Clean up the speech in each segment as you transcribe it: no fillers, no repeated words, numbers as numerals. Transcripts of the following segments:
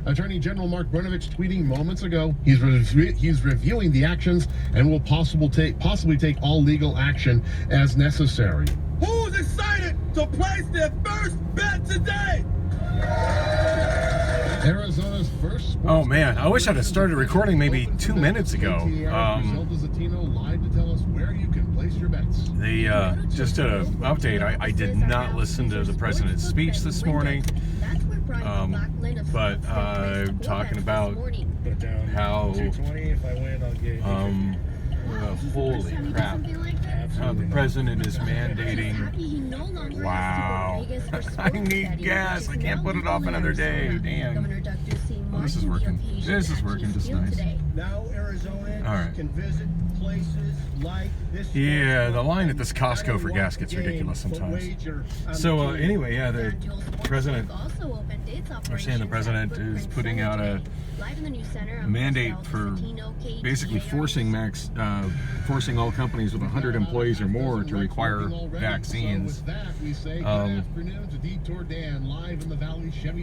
Attorney General Mark Brnovich tweeting moments ago he's reviewing the actions and will possibly take all legal action as necessary. Who's excited to place their first bet today? Arizona's first. Oh man, I wish I'd have started recording maybe 2 minutes ago. Live to tell us where you can place your bets. They just did an update. I did not listen to the president's speech this morning, but talking about how holy crap, the president is mandating. Wow, I need gas. I can't put it off another day. Damn. Oh, this is working. This is working just nice. Now Arizona can visit places like this. Yeah, the line at this Costco for gas gets ridiculous sometimes. So anyway, yeah, the president, they're saying the president is putting out a mandate for basically forcing all companies with 100 employees or more to require vaccines.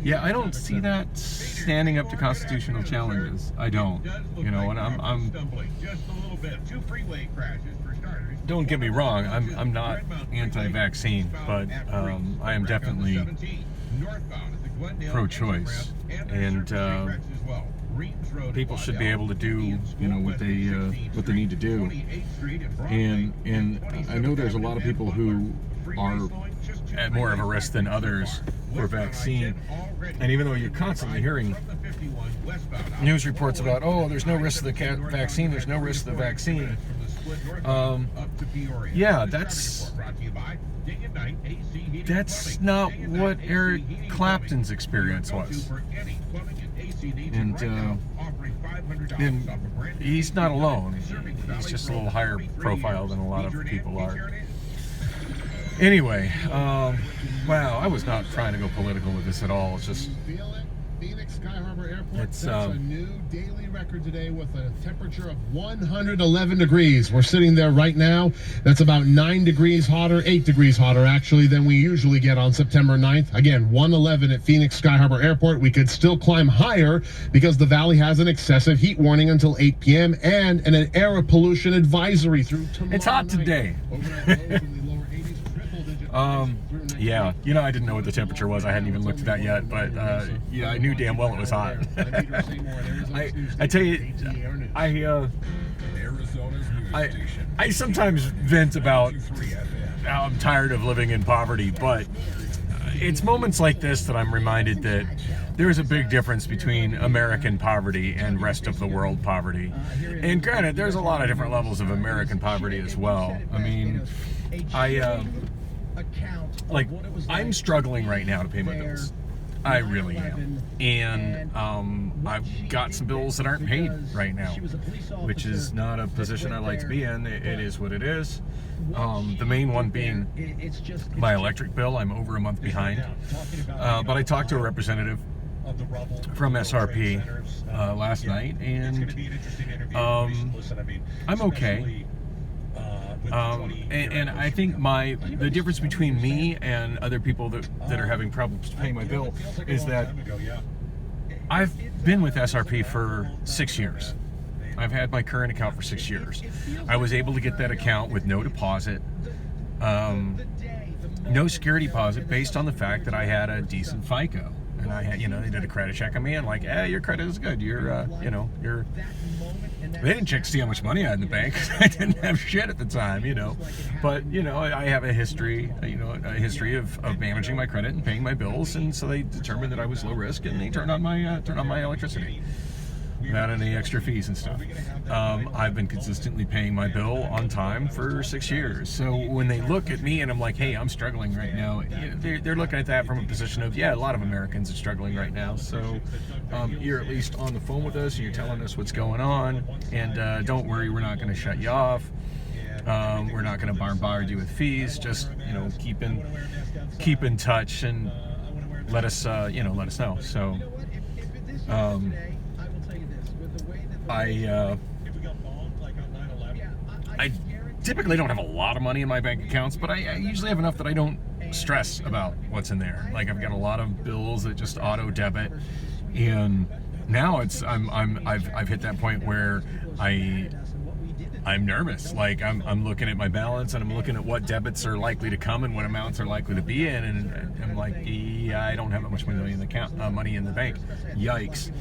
Yeah, I don't see that standing up to constitutional challenges. I don't. You know, and I'm don't get me wrong, I'm not anti-vaccine, but I am definitely pro-choice, and people should be able to do, you know, what they need to do. And I know there's a lot of people who are at more of a risk than others for vaccine. And even though you're constantly hearing news reports about, oh, there's no risk of the vaccine, there's no risk of the vaccine. Yeah, that's not what Eric Clapton's experience was. And he's not alone. He's just a little higher profile than a lot of people are. Anyway, wow, I was not trying to go political with this at all. It's just, Phoenix Sky Harbor Airport sets a new daily record today with a temperature of 111 degrees. We're sitting there right now. That's about 9 degrees hotter, 8 degrees hotter actually than we usually get on September 9th. Again, 111 at Phoenix Sky Harbor Airport. We could still climb higher because the valley has an excessive heat warning until 8 p.m. and an air pollution advisory through tomorrow. It's hot today. Yeah, you know, I didn't know what the temperature was. I hadn't even looked at that yet, but yeah, I knew damn well it was hot. I tell you, I sometimes vent about how I'm tired of living in poverty, but it's moments like this that I'm reminded that there is a big difference between American poverty and rest of the world poverty. And granted, there's a lot of different levels of American poverty as well. I mean, I'm struggling right now to pay my bills. I really am. And I've got some bills that aren't paid right now, which is not a position I like to be in. It is what it is. The main one being my electric bill. I'm over a month behind. But I talked to a representative from SRP last night, and I'm okay. And I think the difference between me and other people that are having problems paying my bill is that I've been with SRP for 6 years. I've had my current account for 6 years. I was able to get that account with no deposit, no security deposit, based on the fact that I had a decent FICO. And I had, you know, they did a credit check on me and like, hey, your credit is good. They didn't check to see how much money I had in the bank. I didn't have shit at the time, you know. But, you know, I have a history of managing my credit and paying my bills, and so they determined that I was low risk, and they turned on my electricity without any extra fees and stuff. I've been consistently paying my bill on time for 6 years. So when they look at me and I'm like, hey, I'm struggling right now, they're looking at that from a position of, yeah, a lot of Americans are struggling right now. So you're at least on the phone with us and you're telling us what's going on. And don't worry, we're not going to shut you off. We're not going to bombard you with fees. Just, you know, keep in touch and let us know. So I typically don't have a lot of money in my bank accounts, but I usually have enough that I don't stress about what's in there. Like, I've got a lot of bills that just auto debit, And now I've hit that point where I'm nervous. Like I'm looking at my balance and I'm looking at what debits are likely to come and what amounts are likely to be in, and I'm like, yeah, I don't have that much money in the account, money in the bank. Yikes!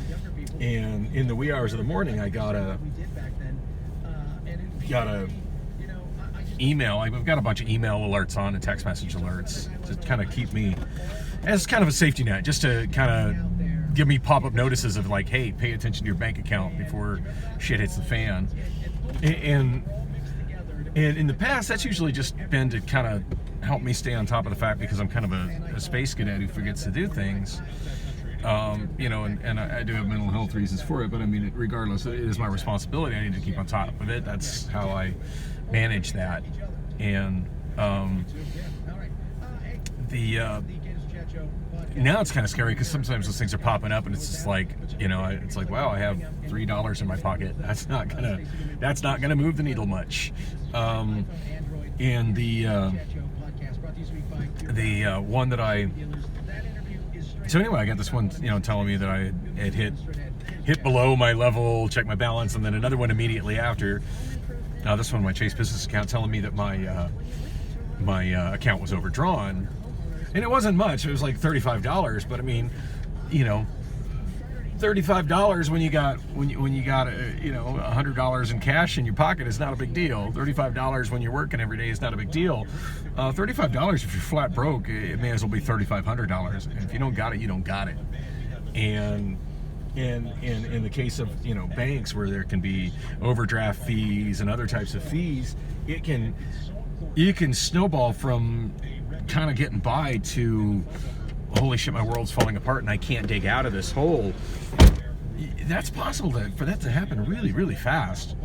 And in the wee hours of the morning, I got a email. I've got a bunch of email alerts on and text message alerts to kind of keep me as kind of a safety net, just to kind of give me pop-up notices of like, hey, pay attention to your bank account before shit hits the fan. And in the past, that's usually just been to kind of help me stay on top of the fact, because I'm kind of a space cadet who forgets to do things. You know, and I do have mental health reasons for it, but I mean, regardless, it is my responsibility. I need to keep on top of it. That's how I manage that. And now it's kind of scary, because sometimes those things are popping up and it's just like, you know, it's like, wow, I have $3 in my pocket. That's not gonna move the needle much. And the one that so anyway, I got this one, you know, telling me that I had hit below my level, check my balance, and then another one immediately after. This one, my Chase Business account, telling me that my account was overdrawn. And it wasn't much. It was like $35, but I mean, you know, $35 when you got you know, $100 in cash in your pocket is not a big deal. $35 when you're working every day is not a big deal. $35 if you're flat broke, it may as well be $3,500. And if you don't got it, you don't got it. And in the case of, you know, banks where there can be overdraft fees and other types of fees, you can snowball from kind of getting by to, holy shit, my world's falling apart and I can't dig out of this hole. That's possible for that to happen really, really fast.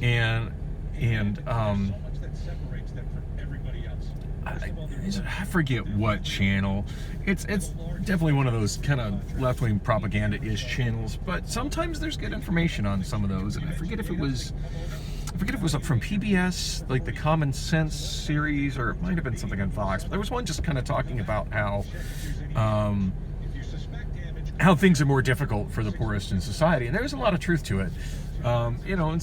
And I forget what channel. It's definitely one of those kind of left-wing propaganda-ish channels, but sometimes there's good information on some of those. And I forget if it was from PBS, like the Common Sense series, or it might have been something on Fox. But there was one just kind of talking about how things are more difficult for the poorest in society, and there's a lot of truth to it. You know,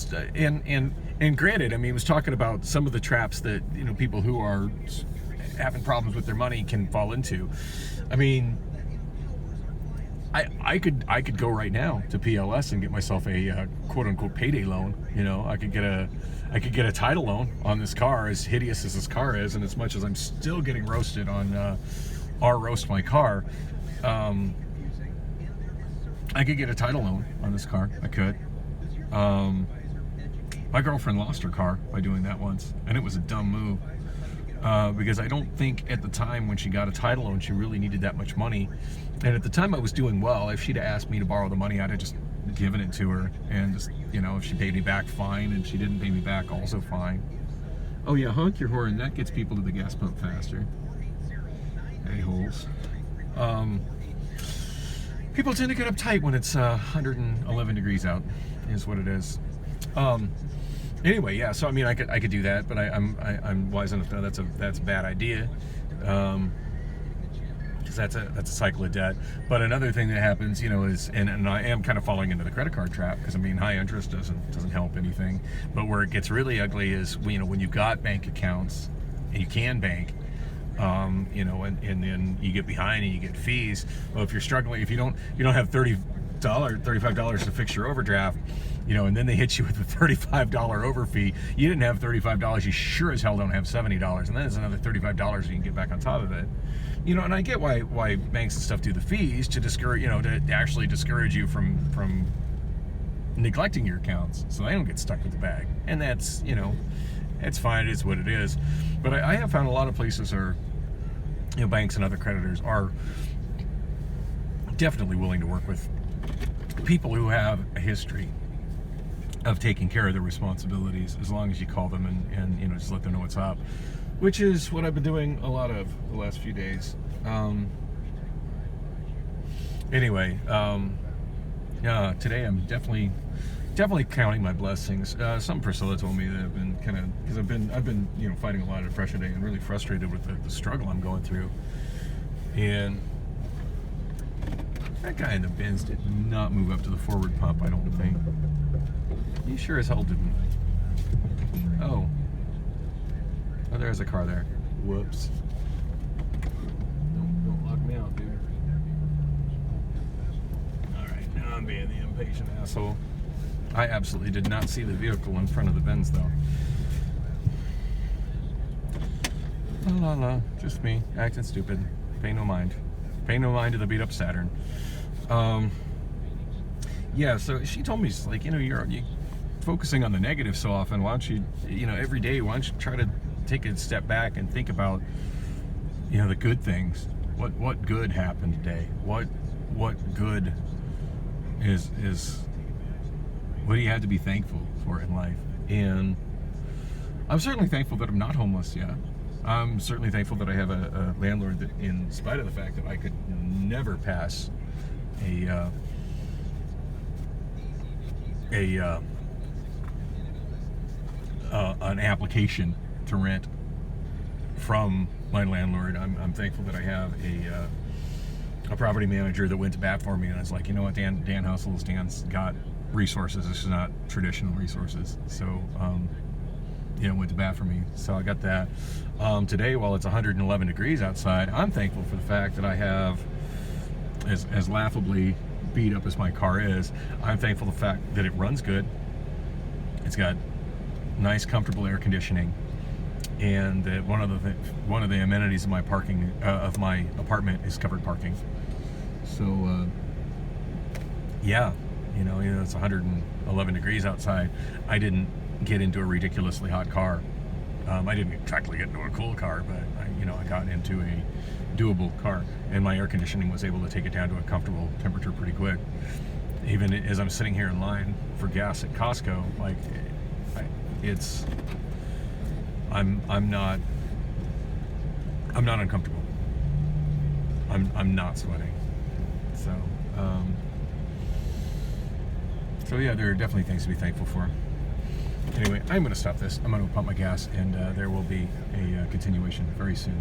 and granted, I mean, it was talking about some of the traps that, you know, people who are having problems with their money can fall into. I mean, I could go right now to PLS and get myself a quote unquote payday loan. You know, I could get a title loan on this car, as hideous as this car is, and as much as I'm still getting roasted on roast my car, I could get a title loan on this car. I could. My girlfriend lost her car by doing that once, and it was a dumb move. Because I don't think at the time when she got a title loan, she really needed that much money. And at the time I was doing well. If she'd asked me to borrow the money, I'd have just given it to her. And just, you know, if she paid me back, fine. And if she didn't pay me back, also fine. Oh yeah, honk your horn. That gets people to the gas pump faster. A-holes. People tend to get uptight when it's 111 degrees out, is what it is. Anyway, yeah. So I mean, I could do that, but I'm wise enough to know that's a bad idea, because that's a cycle of debt. But another thing that happens, you know, is and I am kind of falling into the credit card trap, because I mean, high interest doesn't help anything. But where it gets really ugly is, you know, when you've got bank accounts and you can bank. You know, and then you get behind and you get fees. Well, if you're struggling, if you don't have $35 to fix your overdraft, you know, and then they hit you with a $35 over fee. You didn't have $35. You sure as hell don't have $70, and then there's another $35 you can get back on top of it. You know, and I get why banks and stuff do the fees to discourage, you know, to actually discourage you from neglecting your accounts, so they don't get stuck with the bag. And that's, you know, it's fine. It is what it is. But I have found a lot of places are, you know, banks and other creditors are definitely willing to work with people who have a history of taking care of their responsibilities, as long as you call them and you know, just let them know what's up, which is what I've been doing a lot of the last few days. Anyway, yeah, today I'm definitely counting my blessings. Some Priscilla told me that I've been kind of, because I've been you know, fighting a lot of depression today and really frustrated with the struggle I'm going through. And That guy in the bins did not move up to the forward pump, I don't think. He sure as hell didn't. Oh. Oh, there's a car there. Whoops. Don't lock me out, dude. Alright, now I'm being the impatient asshole. I absolutely did not see the vehicle in front of the Benz, though. La la la, just me, acting stupid. Pay no mind. Pay no mind to the beat up Saturn. Yeah, so she told me, she's like, you know, you're focusing on the negative so often. Why don't you, you know, every day, why don't you try to take a step back and think about, you know, the good things. What good happened today? What good is what do you have to be thankful for in life? And I'm certainly thankful that I'm not homeless yet. I'm certainly thankful that I have a landlord that, in spite of the fact that I could never pass an application to rent from my landlord. I'm thankful that I have a property manager that went to bat for me, and it's like, you know what, Dan hustles. Dan's got resources. This is not traditional resources. So, you know, went to bat for me. So I got that. Today, while it's 111 degrees outside, I'm thankful for the fact that I have, as laughably beat up as my car is, I'm thankful for the fact that it runs good. It's got nice, comfortable air conditioning, and that one of the amenities of my parking of my apartment is covered parking. So, yeah, you know, it's 111 degrees outside. I didn't get into a ridiculously hot car. I didn't exactly get into a cool car, but I got into a doable car, and my air conditioning was able to take it down to a comfortable temperature pretty quick. Even as I'm sitting here in line for gas at Costco, like, I'm not uncomfortable. I'm not sweating. So yeah, there are definitely things to be thankful for. Anyway, I'm going to stop this. I'm going to pump my gas, and there will be a continuation very soon.